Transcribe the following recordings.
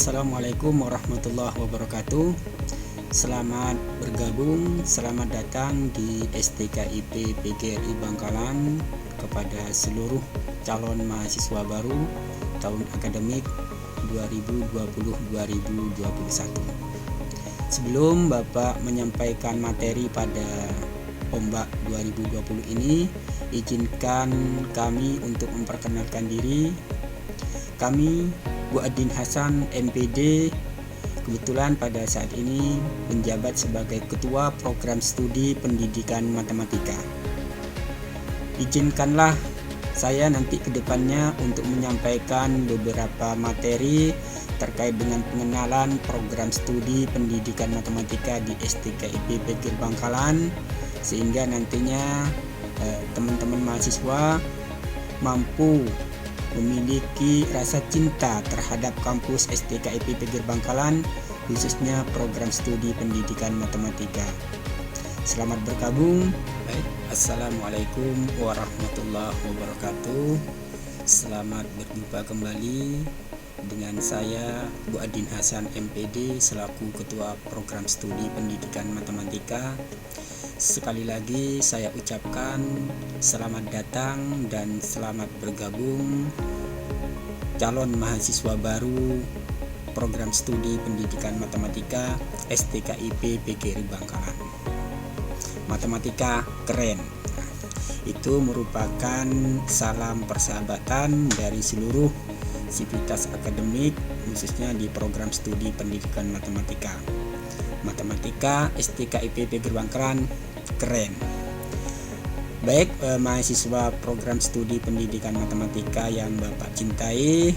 Assalamualaikum warahmatullahi wabarakatuh. Selamat bergabung, selamat datang di STKIP PGRI Bangkalan kepada seluruh calon mahasiswa baru tahun akademik 2020-2021. Sebelum Bapak menyampaikan materi pada ombak 2020 ini, izinkan kami untuk memperkenalkan diri. Kami Bu Adin Hasan MPD, kebetulan pada saat ini menjabat sebagai Ketua Program Studi Pendidikan Matematika. Izinkanlah saya nanti ke depannya untuk menyampaikan beberapa materi terkait dengan pengenalan program studi pendidikan matematika di STKIP PGRI Bangkalan, sehingga nantinya teman-teman mahasiswa mampu memiliki rasa cinta terhadap kampus STKIP PGRI Bangkalan, khususnya program studi pendidikan matematika. Selamat bergabung. Assalamualaikum warahmatullahi wabarakatuh. Selamat berjumpa kembali dengan saya Bu Adin Hasan MPD selaku Ketua Program Studi Pendidikan Matematika. Sekali lagi saya ucapkan selamat datang dan selamat bergabung calon mahasiswa baru program studi pendidikan matematika STKIP PGRI Bangkalan. Matematika keren. Itu merupakan salam persahabatan dari seluruh sivitas akademik, khususnya di program studi pendidikan matematika. Matematika STKIP PGRI Bangkalan keren. Baik, mahasiswa program studi pendidikan matematika yang Bapak cintai,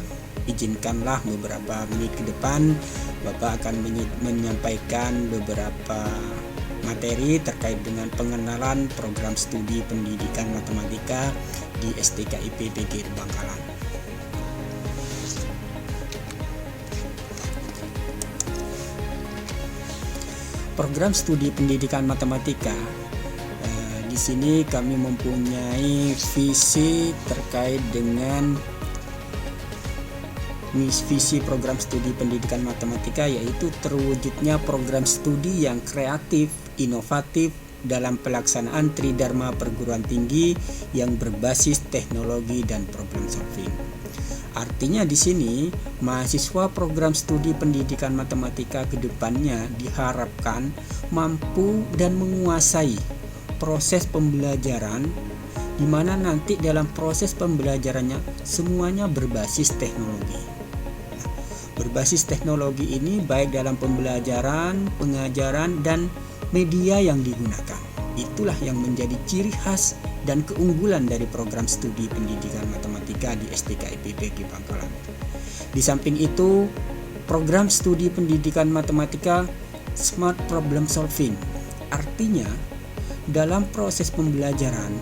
izinkanlah beberapa menit ke depan Bapak akan menyampaikan beberapa materi terkait dengan pengenalan program studi pendidikan matematika di STKIP PGRI Bangkalan. Program studi pendidikan matematika, di sini kami mempunyai visi terkait dengan visi program studi pendidikan matematika, yaitu terwujudnya program studi yang kreatif, inovatif dalam pelaksanaan tridharma perguruan tinggi yang berbasis teknologi dan problem solving. Artinya di sini mahasiswa program studi pendidikan matematika ke depannya diharapkan mampu dan menguasai proses pembelajaran, di mana nanti dalam proses pembelajarannya semuanya berbasis teknologi. Berbasis teknologi ini baik dalam pembelajaran, pengajaran, dan media yang digunakan. Itulah yang menjadi ciri khas dan keunggulan dari program studi pendidikan matematika di STKIP PGRI Bangkalan. Di samping itu, program studi pendidikan matematika smart problem solving. Artinya, dalam proses pembelajaran,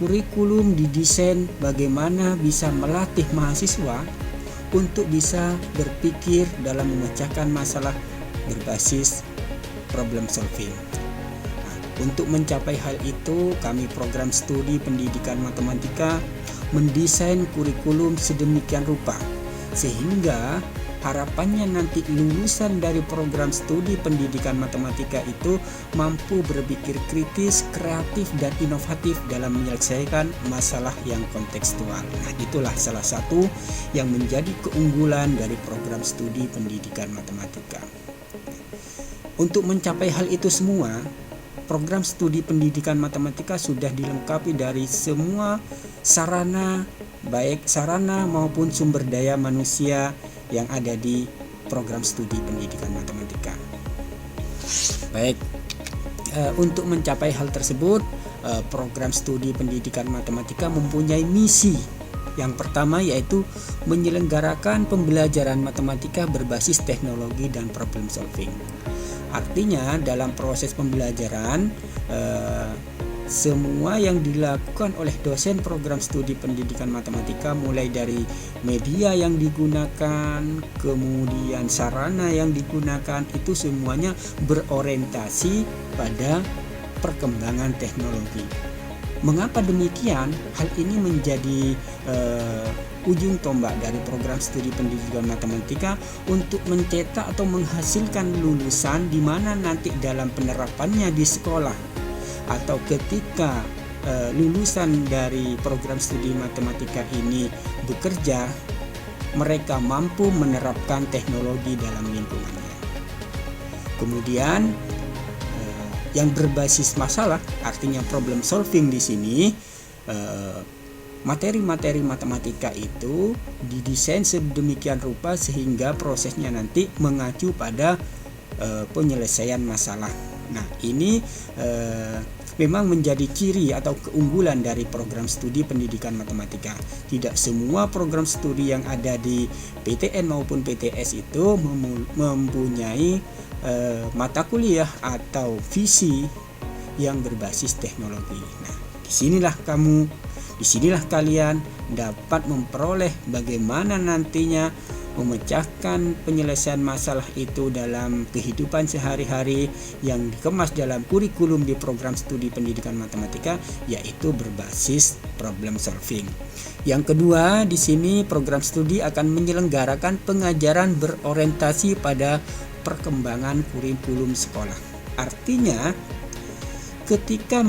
kurikulum didesain bagaimana bisa melatih mahasiswa untuk bisa berpikir dalam memecahkan masalah berbasis problem solving. Untuk mencapai hal itu, kami program studi pendidikan matematika mendesain kurikulum sedemikian rupa sehingga harapannya nanti lulusan dari program studi pendidikan matematika itu mampu berpikir kritis, kreatif, dan inovatif dalam menyelesaikan masalah yang kontekstual. Nah, itulah salah satu yang menjadi keunggulan dari program studi pendidikan matematika. Untuk mencapai hal itu semua, program studi pendidikan matematika sudah dilengkapi dari semua sarana, baik sarana maupun sumber daya manusia yang ada di program studi pendidikan matematika. Baik, untuk mencapai hal tersebut, program studi pendidikan matematika mempunyai misi. Yang pertama yaitu menyelenggarakan pembelajaran matematika berbasis teknologi dan problem solving. Artinya dalam proses pembelajaran, semua yang dilakukan oleh dosen program studi pendidikan matematika, mulai dari media yang digunakan, kemudian sarana yang digunakan, itu semuanya berorientasi pada perkembangan teknologi. Mengapa demikian? Hal ini menjadi ujung tombak dari program studi pendidikan matematika untuk mencetak atau menghasilkan lulusan di mana nanti dalam penerapannya di sekolah atau ketika lulusan dari program studi matematika ini bekerja, mereka mampu menerapkan teknologi dalam lingkungannya. Kemudian yang berbasis masalah, artinya problem solving di sini, materi-materi matematika itu didesain sedemikian rupa sehingga prosesnya nanti mengacu pada penyelesaian masalah. Nah, ini memang menjadi ciri atau keunggulan dari program studi pendidikan matematika. Tidak semua program studi yang ada di PTN maupun PTS itu mempunyai mata kuliah atau visi yang berbasis teknologi. Nah, disinilah kalian dapat memperoleh bagaimana nantinya memecahkan penyelesaian masalah itu dalam kehidupan sehari-hari yang dikemas dalam kurikulum di program studi pendidikan matematika, yaitu berbasis problem solving. Yang kedua, di sini program studi akan menyelenggarakan pengajaran berorientasi pada perkembangan kurikulum sekolah. Artinya, ketika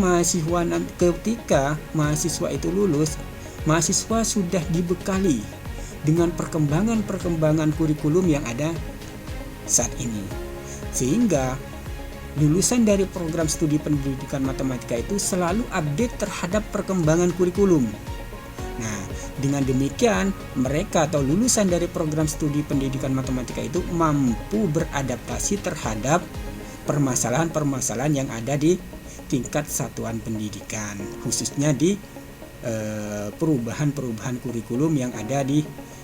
mahasiswa itu lulus, mahasiswa sudah dibekali dengan perkembangan kurikulum yang ada saat ini, sehingga lulusan dari program studi pendidikan matematika itu selalu update terhadap perkembangan kurikulum. Nah, dengan demikian mereka atau lulusan dari program studi pendidikan matematika itu mampu beradaptasi terhadap permasalahan-permasalahan yang ada di tingkat satuan pendidikan, khususnya di perubahan-perubahan kurikulum yang ada di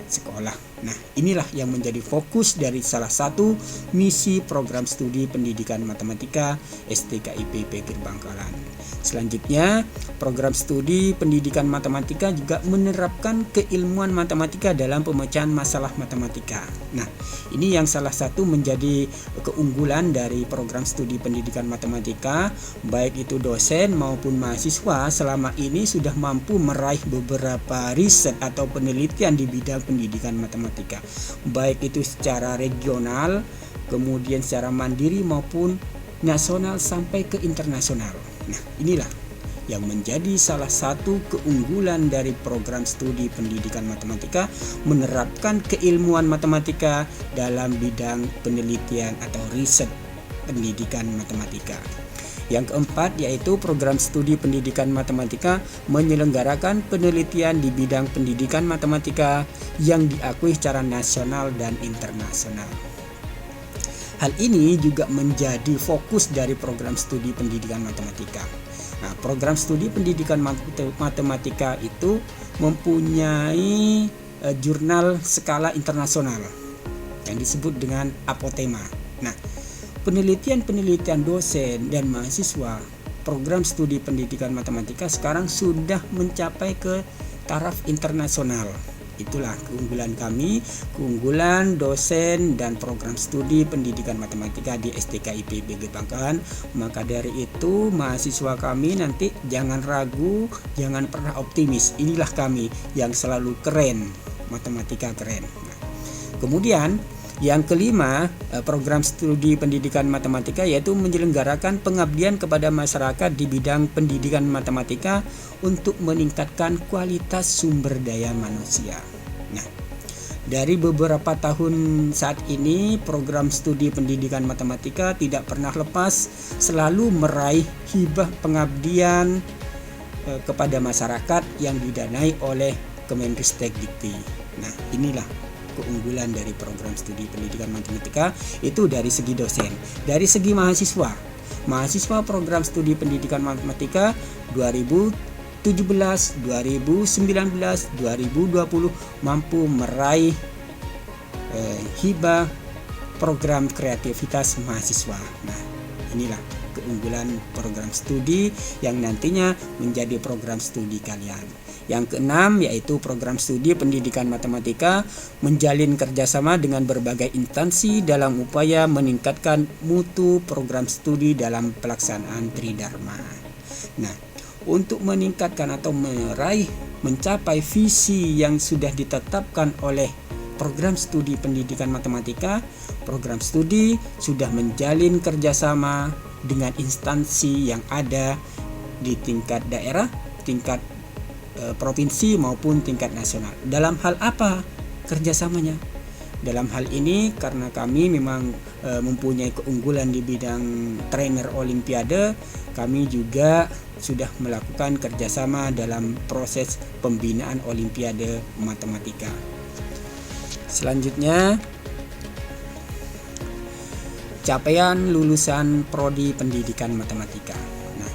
sekolah. Nah, inilah yang menjadi fokus dari salah satu misi program studi pendidikan matematika STKIP PGRI Bangkalan. Selanjutnya, program studi pendidikan matematika juga menerapkan keilmuan matematika dalam pemecahan masalah matematika. Nah, ini yang salah satu menjadi keunggulan dari program studi pendidikan matematika, baik itu dosen maupun mahasiswa selama ini sudah mampu meraih beberapa riset atau penelitian di bidang pendidikan matematika, baik itu secara regional, kemudian secara mandiri maupun nasional sampai ke internasional. Nah, inilah yang menjadi salah satu keunggulan dari program studi pendidikan matematika, menerapkan keilmuan matematika dalam bidang penelitian atau riset pendidikan matematika. Yang keempat, yaitu program studi pendidikan matematika menyelenggarakan penelitian di bidang pendidikan matematika yang diakui secara nasional dan internasional. Hal ini juga menjadi fokus dari program studi pendidikan matematika. Nah, program studi pendidikan matematika itu mempunyai jurnal skala internasional yang disebut dengan Apotema. Nah, penelitian dosen dan mahasiswa program studi pendidikan matematika sekarang sudah mencapai ke taraf internasional. Itulah keunggulan kami, keunggulan dosen dan program studi pendidikan matematika di STKIP PGRI Bangkalan. Maka dari itu mahasiswa kami nanti jangan ragu, jangan pernah optimis. Inilah kami yang selalu keren, matematika keren. Nah, kemudian yang kelima, program studi pendidikan matematika yaitu menyelenggarakan pengabdian kepada masyarakat di bidang pendidikan matematika untuk meningkatkan kualitas sumber daya manusia. Nah, dari beberapa tahun saat ini program studi pendidikan matematika tidak pernah lepas selalu meraih hibah pengabdian kepada masyarakat yang didanai oleh Kemendristek-Dikti. Nah, inilah keunggulan dari program studi pendidikan matematika itu dari segi dosen. Dari segi mahasiswa program studi pendidikan matematika 2017, 2019, 2020 mampu meraih hibah program kreativitas mahasiswa. Nah, inilah keunggulan program studi yang nantinya menjadi program studi kalian. Yang keenam, yaitu program studi pendidikan matematika menjalin kerjasama dengan berbagai instansi dalam upaya meningkatkan mutu program studi dalam pelaksanaan Tridharma. Nah, untuk meningkatkan atau meraih mencapai visi yang sudah ditetapkan oleh program studi pendidikan matematika, program studi sudah menjalin kerjasama dengan instansi yang ada di tingkat daerah, tingkat provinsi maupun tingkat nasional. Dalam hal apa kerjasamanya? Dalam hal ini karena kami memang mempunyai keunggulan di bidang trainer olimpiade, kami juga sudah melakukan kerjasama dalam proses pembinaan olimpiade matematika. Selanjutnya, capaian lulusan prodi pendidikan matematika. Nah,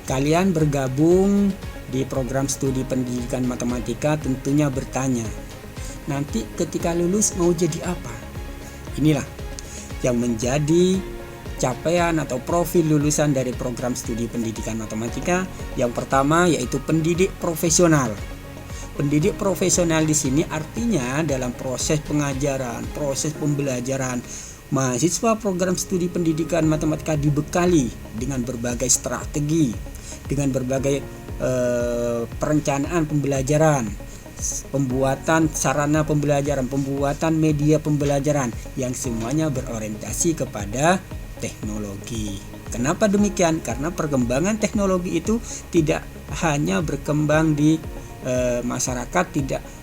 kalian bergabung di program studi pendidikan matematika tentunya bertanya, nanti ketika lulus mau jadi apa? Inilah yang menjadi capaian atau profil lulusan dari program studi pendidikan matematika. Yang pertama yaitu pendidik profesional. Pendidik profesional di sini artinya dalam proses pengajaran, proses pembelajaran, mahasiswa program studi pendidikan matematika dibekali dengan berbagai strategi, dengan berbagai perencanaan pembelajaran, pembuatan sarana pembelajaran, pembuatan media pembelajaran yang semuanya berorientasi kepada teknologi. Kenapa demikian? Karena perkembangan teknologi itu tidak hanya berkembang di masyarakat,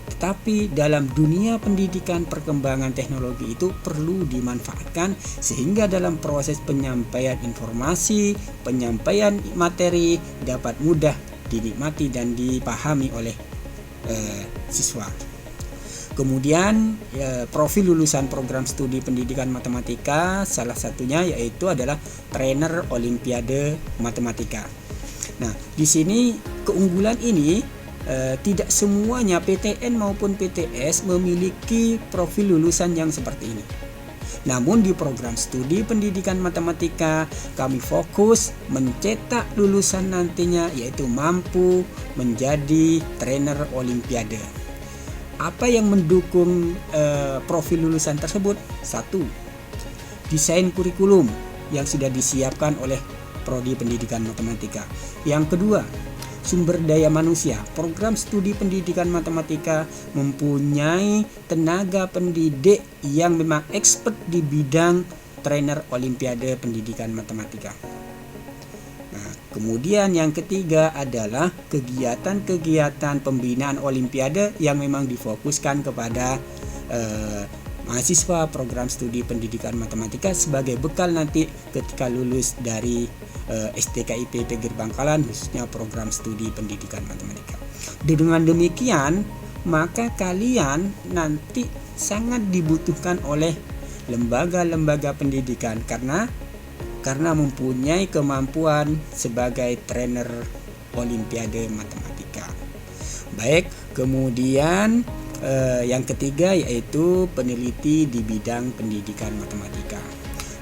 tetapi dalam dunia pendidikan perkembangan teknologi itu perlu dimanfaatkan sehingga dalam proses penyampaian informasi, penyampaian materi dapat mudah dinikmati dan dipahami oleh siswa. Kemudian profil lulusan program studi pendidikan matematika salah satunya yaitu adalah trainer olimpiade matematika. Nah, di sini keunggulan ini tidak semuanya PTN maupun PTS memiliki profil lulusan yang seperti ini. Namun di program studi pendidikan matematika kami fokus mencetak lulusan nantinya yaitu mampu menjadi trainer olimpiade. Apa yang mendukung profil lulusan tersebut? 1. Desain kurikulum yang sudah disiapkan oleh prodi pendidikan matematika. Yang kedua, sumber daya manusia. Program studi pendidikan matematika mempunyai tenaga pendidik yang memang expert di bidang trainer olimpiade pendidikan matematika. Nah, kemudian yang ketiga adalah kegiatan-kegiatan pembinaan olimpiade yang memang difokuskan kepada mahasiswa program studi pendidikan matematika sebagai bekal nanti ketika lulus dari STKIP Pegir Bangkalan, khususnya program studi pendidikan matematika. Dengan demikian, maka kalian nanti sangat dibutuhkan oleh lembaga-lembaga pendidikan karena mempunyai kemampuan sebagai trainer olimpiade matematika. Baik, kemudian yang ketiga yaitu peneliti di bidang pendidikan matematika.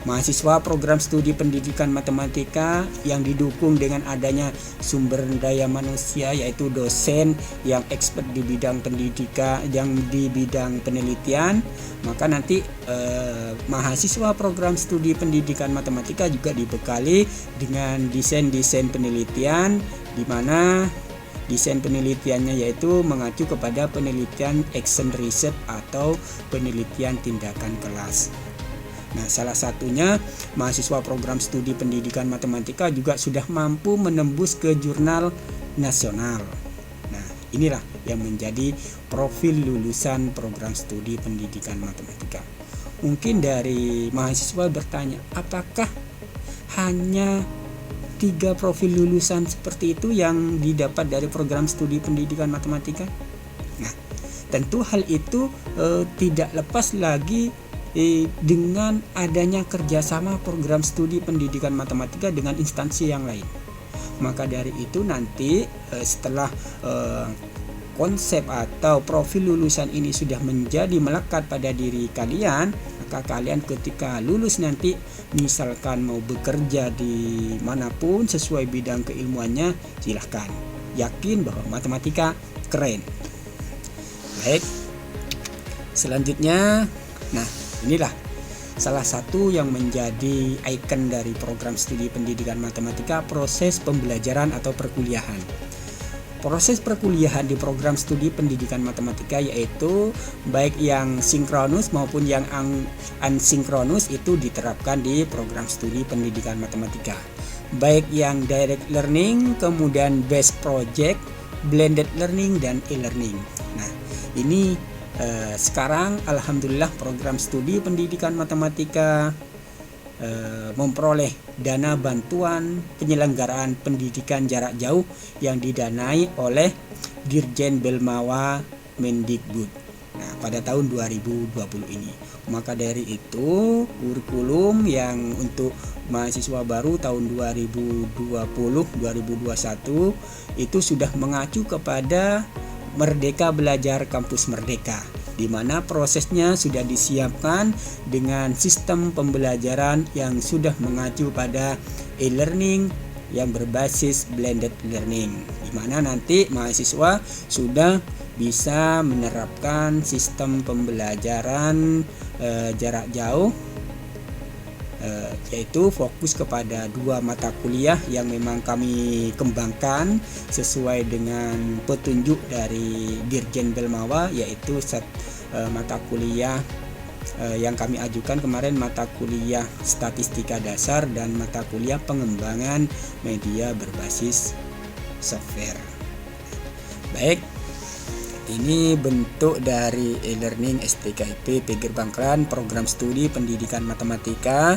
Mahasiswa program studi pendidikan matematika yang didukung dengan adanya sumber daya manusia yaitu dosen yang expert di bidang pendidikan, yang di bidang penelitian, maka nanti mahasiswa program studi pendidikan matematika juga dibekali dengan desain-desain penelitian di mana desain penelitiannya yaitu mengacu kepada penelitian action research atau penelitian tindakan kelas. Nah, salah satunya mahasiswa program studi pendidikan matematika juga sudah mampu menembus ke jurnal nasional. Nah, inilah yang menjadi profil lulusan program studi pendidikan matematika. Mungkin dari mahasiswa bertanya, apakah hanya 3 profil lulusan seperti itu yang didapat dari program studi pendidikan matematika? Nah, tentu hal itu tidak lepas lagi dengan adanya kerjasama program studi pendidikan matematika dengan instansi yang lain. Maka dari itu nanti setelah konsep atau profil lulusan ini sudah menjadi melekat pada diri kalian, maka kalian ketika lulus nanti misalkan mau bekerja di manapun sesuai bidang keilmuannya, silahkan yakin bahwa matematika keren. Baik, selanjutnya, nah inilah salah satu yang menjadi ikon dari program studi pendidikan matematika, proses pembelajaran atau perkuliahan. proses perkuliahan di program studi pendidikan matematika yaitu baik yang sinkronus maupun yang asinkronus itu diterapkan di program studi pendidikan matematika. Baik yang direct learning, kemudian based project, blended learning, dan e-learning. Nah, ini sekarang alhamdulillah program studi pendidikan matematika memperoleh dana bantuan penyelenggaraan pendidikan jarak jauh yang didanai oleh Dirjen Belmawa Mendikbud. Nah, pada tahun 2020 ini. Maka dari itu kurikulum yang untuk mahasiswa baru tahun 2020-2021 itu sudah mengacu kepada Merdeka Belajar Kampus Merdeka, di mana prosesnya sudah disiapkan dengan sistem pembelajaran yang sudah mengacu pada e-learning yang berbasis blended learning, di mana nanti mahasiswa sudah bisa menerapkan sistem pembelajaran jarak jauh, yaitu fokus kepada 2 mata kuliah yang memang kami kembangkan sesuai dengan petunjuk dari Dirjen Belmawa, yaitu mata kuliah yang kami ajukan kemarin, mata kuliah statistika dasar dan mata kuliah pengembangan media berbasis software. Baik, ini bentuk dari e-learning STKIP PGRI Bangkalan program studi pendidikan matematika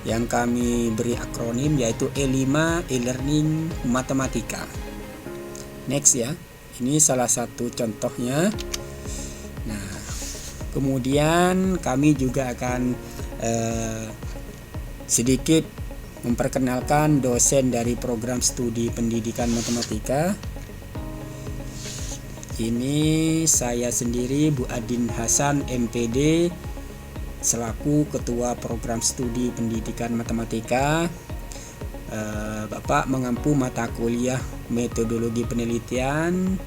yang kami beri akronim yaitu E5 e-learning matematika. Next ya, ini salah satu contohnya. Nah, kemudian kami juga akan sedikit memperkenalkan dosen dari program studi pendidikan matematika. Ini saya sendiri, Bu Adin Hasan MPD, selaku Ketua Program Studi Pendidikan Matematika. Bapak mengampu mata kuliah Metodologi Penelitian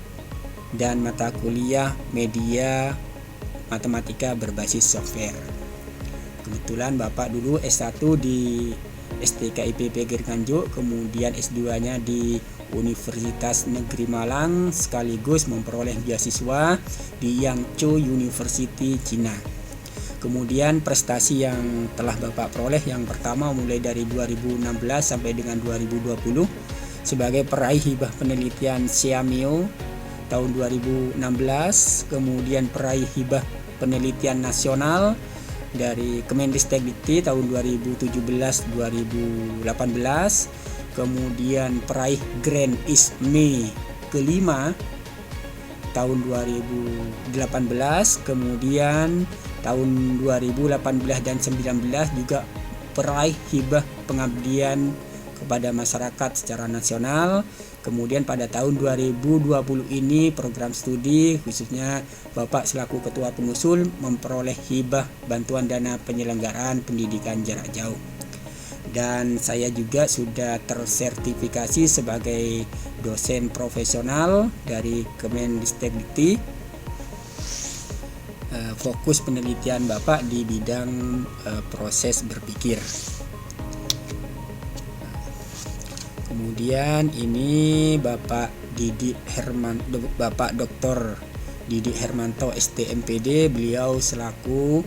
dan mata kuliah Media Matematika berbasis software. Kebetulan Bapak dulu S1 di STKIP PGRI Nganjuk, kemudian S2-nya di Universitas Negeri Malang, sekaligus memperoleh beasiswa di Yangzhou University, Cina. Kemudian prestasi yang telah Bapak peroleh yang pertama mulai dari 2016 sampai dengan 2020 sebagai peraih hibah penelitian Xiameo tahun 2016, kemudian peraih hibah penelitian nasional dari Kemendikbud tahun 2017-2018, kemudian peraih Grand ISME kelima tahun 2018, kemudian tahun 2018 dan 2019 juga peraih hibah pengabdian kepada masyarakat secara nasional. Kemudian pada tahun 2020 ini program studi khususnya Bapak selaku Ketua Pengusul memperoleh hibah bantuan dana penyelenggaraan pendidikan jarak jauh. Dan saya juga sudah tersertifikasi sebagai dosen profesional dari Kemendikbud. Fokus penelitian Bapak di bidang proses berpikir. Kemudian ini Bapak Dr. Didik Hermanto STMPD, beliau selaku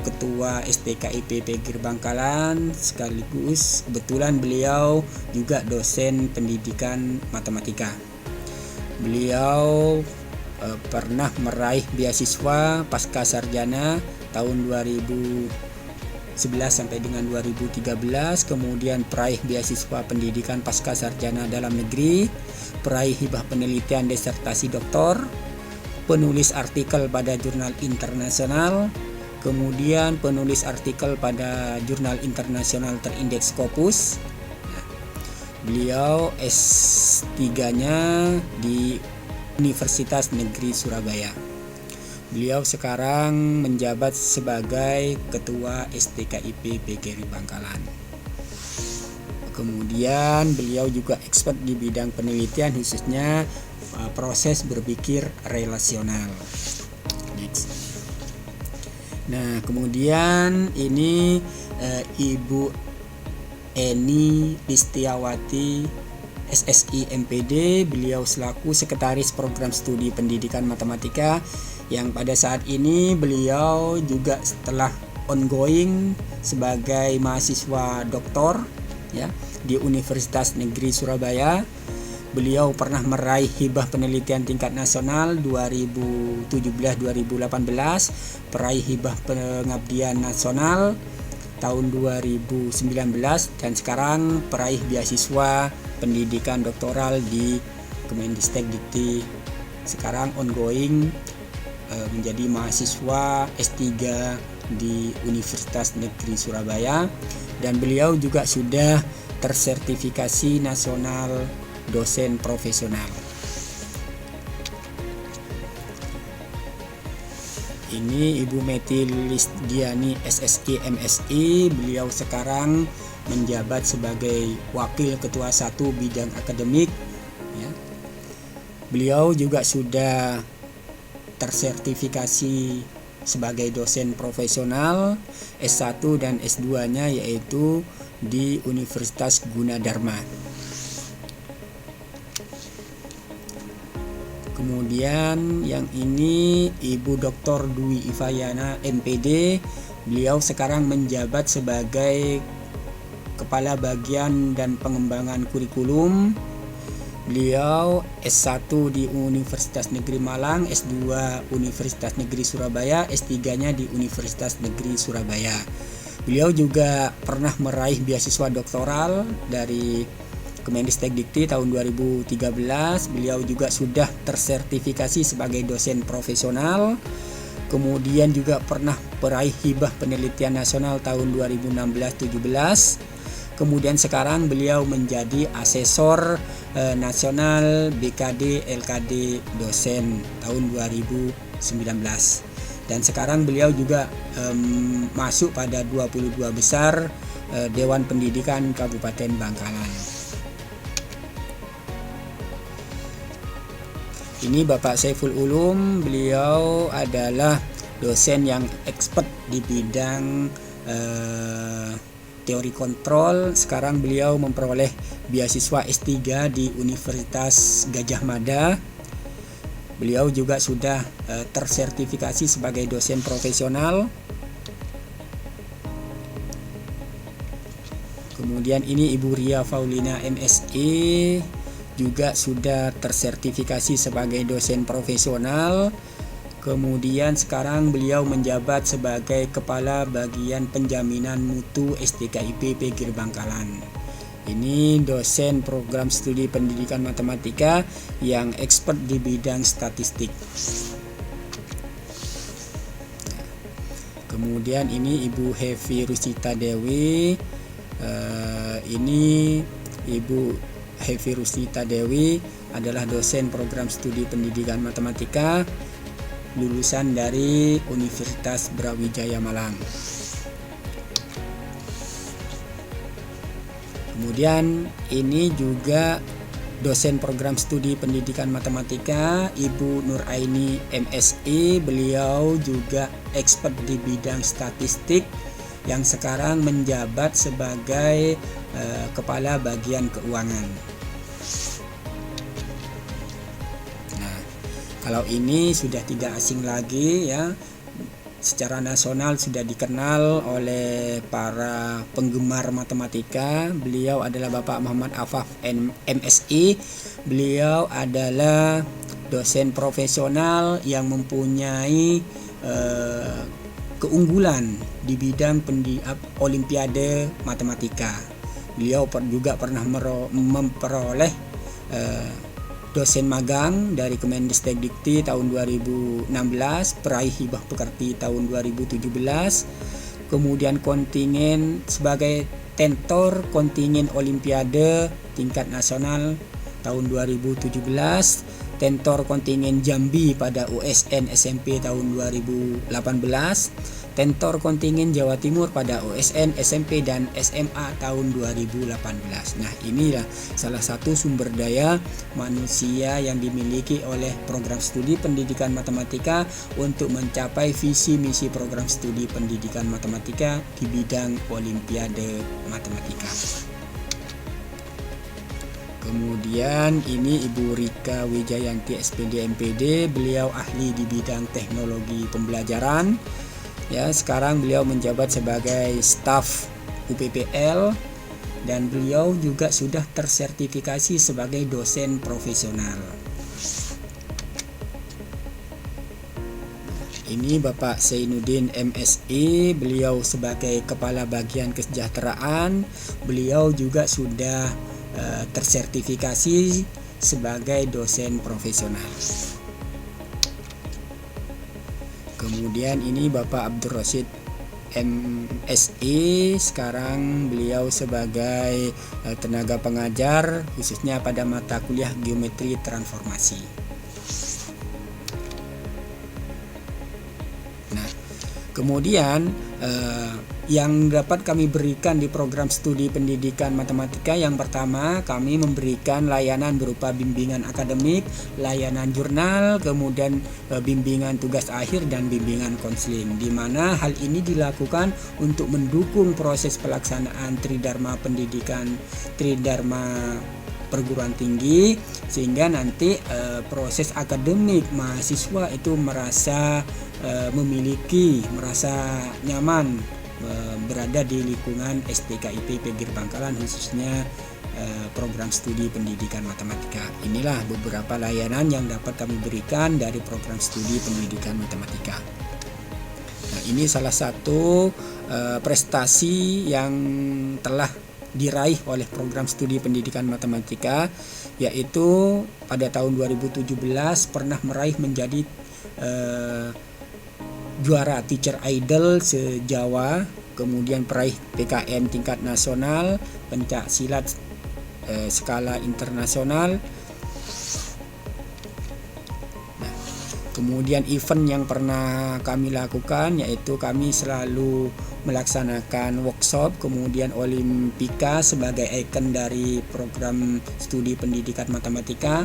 Ketua STKIP PGRI Bangkalan, sekaligus kebetulan beliau juga dosen pendidikan matematika. Beliau pernah meraih beasiswa pasca sarjana tahun 2011 sampai dengan 2013, kemudian peraih beasiswa pendidikan pasca sarjana dalam negeri, peraih hibah penelitian disertasi doktor, penulis artikel pada jurnal internasional, kemudian penulis artikel pada jurnal internasional terindeks Scopus. Beliau S3-nya di Universitas Negeri Surabaya. Beliau sekarang menjabat sebagai Ketua STKIP PGRI Bangkalan. Kemudian beliau juga expert di bidang penelitian khususnya proses berpikir relasional. Next. Nah, kemudian ini Ibu Eni Listiawati SSI MPD. Beliau selaku Sekretaris Program Studi Pendidikan Matematika, yang pada saat ini beliau juga setelah ongoing sebagai mahasiswa doktor ya di Universitas Negeri Surabaya. Beliau pernah meraih hibah penelitian tingkat nasional 2017-2018, peraih hibah pengabdian nasional tahun 2019, dan sekarang peraih beasiswa pendidikan doktoral di Kemendikbudristek. Sekarang ongoing menjadi mahasiswa S3 di Universitas Negeri Surabaya, dan beliau juga sudah tersertifikasi nasional dosen profesional. Ini Ibu Meti Lisdiani SSI MSI. Beliau sekarang menjabat sebagai Wakil Ketua 1 bidang akademik ya. Beliau juga sudah tersertifikasi sebagai dosen profesional S1 dan S2-nya yaitu di Universitas Gunadarma. Kemudian yang ini Ibu Dr. Dwi Ivayana MPD. Beliau sekarang menjabat sebagai Kepala Bagian dan Pengembangan Kurikulum. Beliau S1 di Universitas Negeri Malang, S2 Universitas Negeri Surabaya, S3-nya di Universitas Negeri Surabaya. Beliau juga pernah meraih beasiswa doktoral dari Kemendikbudristek tahun 2013. Beliau juga sudah tersertifikasi sebagai dosen profesional. Kemudian juga pernah meraih hibah penelitian nasional tahun 2016-17. Kemudian sekarang beliau menjadi asesor nasional BKD LKD dosen tahun 2019. Dan sekarang beliau juga masuk pada 22 besar Dewan Pendidikan Kabupaten Bangkalan. Ini Bapak Saiful Ulum. Beliau adalah dosen yang expert di bidang teori kontrol. Sekarang beliau memperoleh beasiswa S3 di Universitas Gadjah Mada. Beliau juga sudah tersertifikasi sebagai dosen profesional. Kemudian ini Ibu Ria Faulina MSI, juga sudah tersertifikasi sebagai dosen profesional. Kemudian sekarang beliau menjabat sebagai Kepala Bagian Penjaminan Mutu STKIP PGRI Bangkalan. Ini dosen program studi pendidikan matematika yang expert di bidang statistik. Kemudian ini Ibu Hevi Rusita Dewi. Ini Ibu Hevi Rusita Dewi adalah dosen program studi pendidikan matematika lulusan dari Universitas Brawijaya Malang. Kemudian ini juga dosen program studi pendidikan matematika Ibu Nuraini MSI. Beliau juga expert di bidang statistik yang sekarang menjabat sebagai Kepala Bagian Keuangan. Nah, kalau ini sudah tidak asing lagi ya. Secara nasional sudah dikenal oleh para penggemar matematika. Beliau adalah Bapak Muhammad Afaf MSI. Beliau adalah dosen profesional yang mempunyai keunggulan di bidang Olimpiade Matematika. Beliau juga pernah memperoleh dosen magang dari Kemendikbudristek tahun 2016, peraih hibah pekerti tahun 2017, kemudian kontingen sebagai tentor kontingen Olimpiade tingkat nasional tahun 2017, tentor kontingen Jambi pada USN SMP tahun 2018, tentor kontingen Jawa Timur pada USN SMP dan SMA tahun 2018. Nah, inilah salah satu sumber daya manusia yang dimiliki oleh program studi pendidikan matematika untuk mencapai visi misi program studi pendidikan matematika di bidang Olimpiade Matematika. Kemudian ini Ibu Rika Wijayanti SPD MPD, beliau ahli di bidang teknologi pembelajaran. Ya, sekarang beliau menjabat sebagai staf UPPL dan beliau juga sudah tersertifikasi sebagai dosen profesional. Ini Bapak Zainuddin MSI, beliau sebagai Kepala Bagian Kesejahteraan, beliau juga sudah tersertifikasi sebagai dosen profesional. Kemudian ini Bapak Abdul Rashid MSI, sekarang beliau sebagai tenaga pengajar khususnya pada mata kuliah geometri transformasi. Nah, kemudian yang dapat kami berikan di program studi pendidikan matematika, yang pertama kami memberikan layanan berupa bimbingan akademik, layanan jurnal, kemudian bimbingan tugas akhir dan bimbingan konseling, di mana hal ini dilakukan untuk mendukung proses pelaksanaan Tridharma perguruan tinggi, sehingga nanti proses akademik mahasiswa itu merasa merasa nyaman berada di lingkungan STKIP Pegir Bangkalan, khususnya program studi pendidikan matematika. Inilah beberapa layanan yang dapat kami berikan dari program studi pendidikan matematika. Nah, ini salah satu prestasi yang telah diraih oleh program studi pendidikan matematika, yaitu pada tahun 2017 pernah meraih menjadi juara Teacher Idol se-Jawa, kemudian peraih PKM tingkat nasional, pencak silat skala internasional. Nah, kemudian event yang pernah kami lakukan yaitu kami selalu melaksanakan workshop, kemudian Olimpika sebagai ikon dari program studi pendidikan matematika,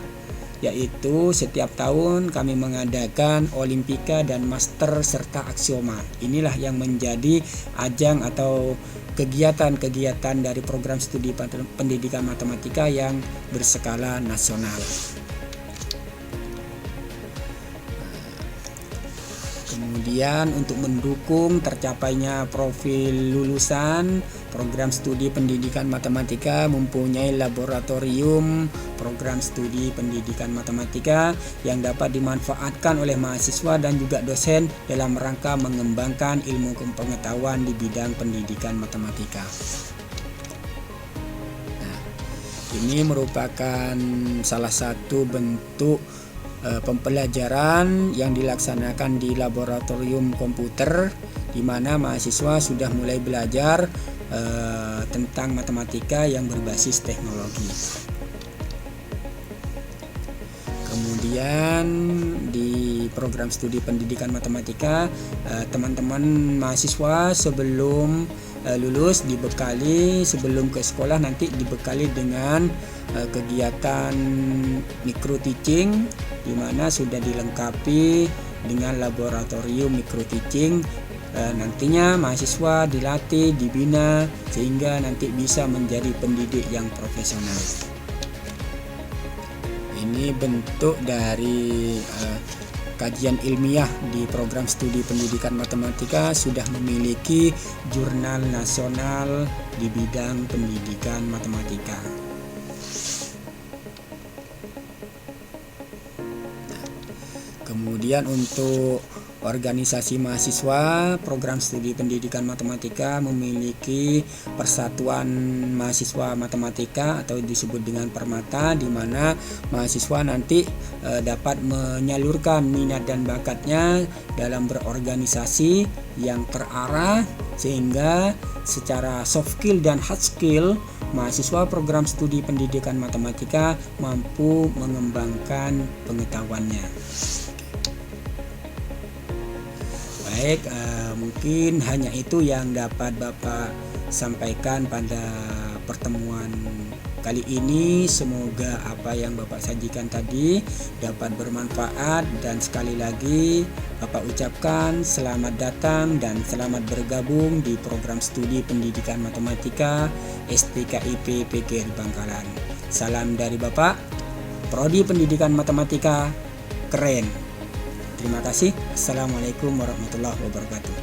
yaitu setiap tahun kami mengadakan Olimpika dan Master serta Aksioma. Inilah yang menjadi ajang atau kegiatan-kegiatan dari program studi pendidikan matematika yang berskala nasional. Kemudian untuk mendukung tercapainya profil lulusan, program studi pendidikan matematika mempunyai laboratorium program studi pendidikan matematika yang dapat dimanfaatkan oleh mahasiswa dan juga dosen dalam rangka mengembangkan ilmu pengetahuan di bidang pendidikan matematika. Nah, ini merupakan salah satu bentuk pembelajaran yang dilaksanakan di laboratorium komputer, di mana mahasiswa sudah mulai belajar tentang matematika yang berbasis teknologi. Kemudian di program studi pendidikan matematika, teman-teman mahasiswa sebelum lulus dibekali, sebelum ke sekolah nanti dibekali dengan kegiatan micro teaching, di mana sudah dilengkapi dengan laboratorium micro teaching. Nantinya mahasiswa dilatih, dibina sehingga nanti bisa menjadi pendidik yang profesional. Ini bentuk dari kajian ilmiah di program studi pendidikan matematika, sudah memiliki jurnal nasional di bidang pendidikan matematika. Kemudian untuk organisasi mahasiswa, program studi pendidikan matematika memiliki persatuan mahasiswa matematika atau disebut dengan Permata, di mana mahasiswa nanti dapat menyalurkan minat dan bakatnya dalam berorganisasi yang terarah, sehingga secara soft skill dan hard skill mahasiswa program studi pendidikan matematika mampu mengembangkan pengetahuannya. Baik, mungkin hanya itu yang dapat Bapak sampaikan pada pertemuan kali ini. Semoga apa yang Bapak sajikan tadi dapat bermanfaat, dan sekali lagi Bapak ucapkan selamat datang dan selamat bergabung di program studi pendidikan matematika STKIP PGRI Bangkalan. Salam dari Bapak, Prodi Pendidikan Matematika keren. Terima kasih. Assalamualaikum warahmatullahi wabarakatuh.